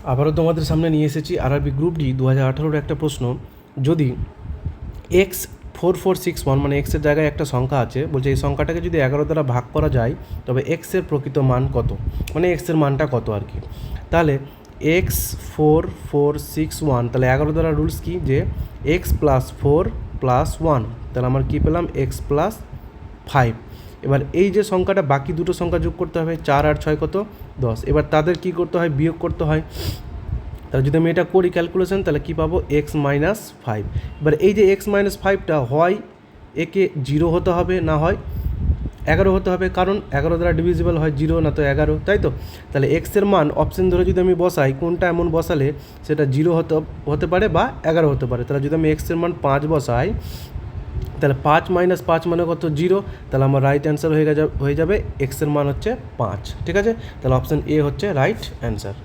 আবারও তোমাদের সামনে নিয়ে এসেছি আরআরবি গ্রুপ ডি 2018 একটা প্রশ্ন। যদি x4461 মানে এক্সের জায়গায় একটা সংখ্যা আছে, বলছে এই সংখ্যাটাকে যদি 11 দ্বারা ভাগ করা যায় তবে এক্সের প্রকৃত মান কত, মানে এক্সের মানটা কত আর কি। তাহলে x4461, তাহলে 11 দ্বারা রুলস কি, যে x+4+1, তাহলে আমার কী পেলাম x+5। এবার এই যে সংখ্যাটা, বাকি দুটো সংখ্যা যোগ করতে হবে, 4 আর 6 কত 10। এবার তাদের কি করতে হয়, বিয়োগ করতে হয়। তাহলে যদি আমি এটা করি ক্যালকুলেশন, তাহলে কী পাবো x-5। এবার এই যে x-5টা হয় একে 0 হতে হবে, না হয় 11 হতে হবে, কারণ 11 দ্বারা ডিভিজিবল হয় 0, না তো 11, তাই তো। তাহলে এক্সের মান অপশন ধরে যদি আমি বসাই, কোনটা এমন বসালে সেটা 0 হতে পারে বা 11 হতে পারে। তাহলে যদি আমি এক্সের মান 5 বসাই, তাহলে 5 - 5 মানে কত 0, তাহলে আমার রাইট অ্যান্সার হয়ে যাবে এক্সের মান হচ্ছে 5। ঠিক আছে, তাহলে অপশান এ হচ্ছে রাইট অ্যান্সার।